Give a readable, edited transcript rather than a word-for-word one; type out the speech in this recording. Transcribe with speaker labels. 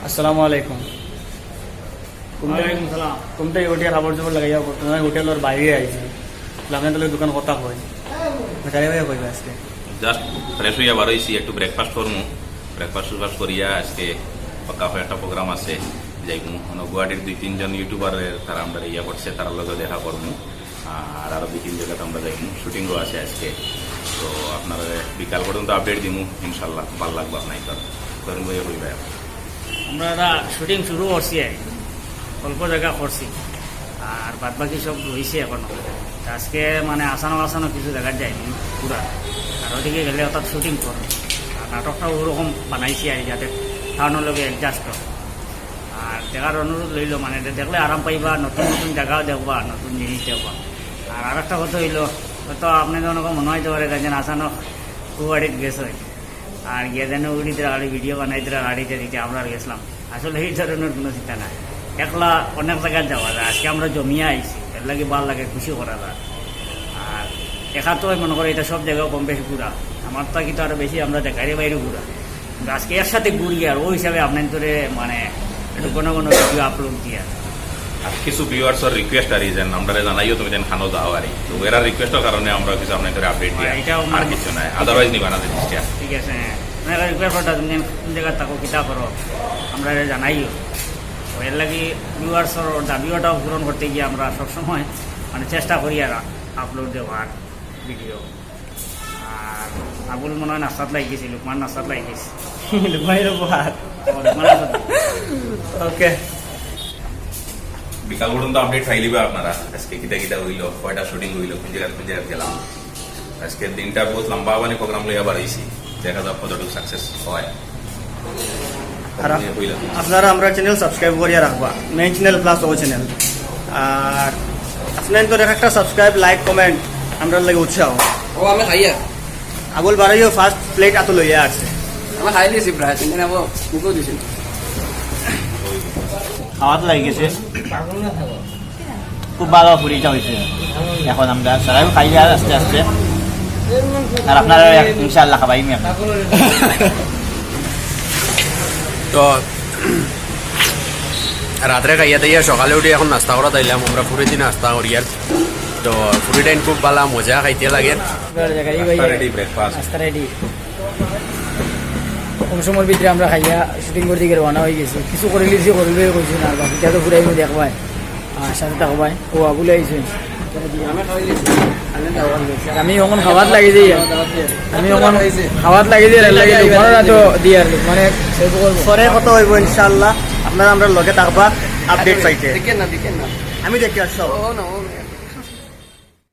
Speaker 1: আসসালামু আলাইকুম। কোনটা হোটেল আবর জবর লাগাইয়া তোমার হোটেলের বাইরে আইছি আপনাদের দোকান কথা কই গাড়ি ভাইয়া কইবা আজকে
Speaker 2: জাস্ট ফ্রেশ হইয়া বার হয়েছি, একটু ব্রেকফাস্ট করমু। ব্রেকফাস্ট করিয়া আজকে কাফে একটা প্রোগ্রাম আছে যাইমু। গুয়াহাটির 2-3 জন ইউটিউবারের তারা আমরা ইয়া করছে, তার লগে দেখা করমু। আর আরো 2-3 জায়গাতে আমরা যাইমু, শুটিংও আছে আজকে। তো আপনারা বিকাল পর্যন্ত আপডেট দিমু, ইনশাল্লাহ ভালো লাগবে আপনার করেন বইয়া হইবে।
Speaker 3: আমরা শুটিং শুরু করছি, অল্প জায়গা করছি, আর বাদ বাকি সব রয়েছে এখনো। আজকে মানে আসানো কিছু জায়গা যায়নি পুরা, আর ওদিকে গেলে অর্থাৎ শুটিং করো। আর নাটকটা ওরকম বানাইছি আর যাতে খাওয়ানোর লগে অ্যাডজাস্ট হয়। আর দেখার অনুরোধ রইল, মানে দেখলে আরাম পাইবা, নতুন নতুন জায়গাও দেখবা, নতুন জিনিস দেখবা। আর একটা কথা হইল, হয়তো আপনি যখন মনে হইতে পারে যেন আসানো গুয়াহাটিত গেছে আর গিয়ে যেন উড়িতে গাড়ি ভিডিও বানাইতে গাড়িতে দিতে আমরা গেছিলাম। আসলে এই ধরনের কোনো চিন্তা নাই, একলা অনেক জায়গায় যাওয়া যায়। আজকে আমরা জমিয়ে আইছি, এর লাগে ভাল লাগে, খুশি করা যায়। আর একা তো মনে করে এটা সব জায়গায় কম বেশি ঘুরা, আমার তো কিন্তু আরো বেশি আমরা দেখারে বাইরে ঘুরা। কিন্তু আজকে এর সাথে ঘুরি, আর ওই হিসাবে আপনার তোরে মানে একটু কোনো ভিডিও আপলোড দিয়ে
Speaker 2: আর কিছু ভিউয়ার্সের রিকোয়েস্ট আর যেন আমরা জানাইও তুমি যেন খানো দাও আর তো এরা রিকোয়েস্টের কারণে আমরা কিছু আপনাদের আপডেট দিই, আর কিছু নাই। আদারওয়াইজ নিবা না জিনিসটা,
Speaker 3: ঠিক আছে। রিকোয়েস্টটা তুমি কোন জায়গায় থাকো কিতা করো আমরা জানাইও। এর লাগে ভিউয়ার্সের দাবিওটাও পূরণ করতে গিয়ে আমরা সবসময় মানে চেষ্টা করি আর আপলোড দেওয়ার ভিডিও। আর আবুল মনে হয় নাস্তাত লাগি গেছি, লুকমান নাস্তাত লাগি গেছি।
Speaker 1: ওকে,
Speaker 2: বিকাল পর্যন্ত আপডেট পাইলিবা আপনারা। আজকে কিটা হইল, কয়টা শুটিং হইল, কোন জায়গায় গেলাম। আজকের দিনটা বহুত লম্বা মানে প্রোগ্রাম লইয়া বাড়াইছি, দেখা যাক কতটুকু সাকসেস হয়।
Speaker 1: আপনারা আমরা চ্যানেল সাবস্ক্রাইব করিয়া রাখবা, মেইন চ্যানেল প্লাস ও চ্যানেল। আর আপনাদের একটা সাবস্ক্রাইব, লাইক, কমেন্ট আমরা লাগে উৎসাহ।
Speaker 4: ও আমি খাইয়া
Speaker 1: আবুল বাড়াইও ফার্স্ট প্লেট আতো লইয়া আসছে,
Speaker 4: আমি খাই দিয়েছি প্রায় তিন দিন মুখেও দিছি।
Speaker 5: খাওয়া তো লাগে গেছে, খুব ভালো পুরিটা হয়েছে। এখন আমরা সবাই খাই আর আস্তে আস্তে, আর আপনারা ইনশাআল্লাহ খাবাই নি।
Speaker 4: তো রাত্রে খাইয়া দিয়ে সকালে উঠে এখন নাস্তা করা তাইলাম আমরা পুরীতে নাস্তা করি। আর তো পুরী টাইম খুব ভালো, মজা খাইতে লাগে।
Speaker 2: রেডি ব্রেকফাস্ট
Speaker 3: নাস্তা রেডি। কম সময়ের ভিতরে আমরা খাইয়া শুটিং করতে গিয়ে রওনা হয়ে গেছি। কিছু করিলে কইছি না, বাকিটা তো ঘুরাইব দেখবাই, সাথে থাকবাই। ও আবুলে আইছে, আমি এখন খাওয়াত লাগি দিই, দিয়ে আর মানে
Speaker 1: পরে কত হইব ইনশাআল্লাহ। আপনারা আমরা লগে থাকবা আপডেট পাইতে।
Speaker 4: দেখেন না
Speaker 1: আমি দেখি আর সব
Speaker 4: ও না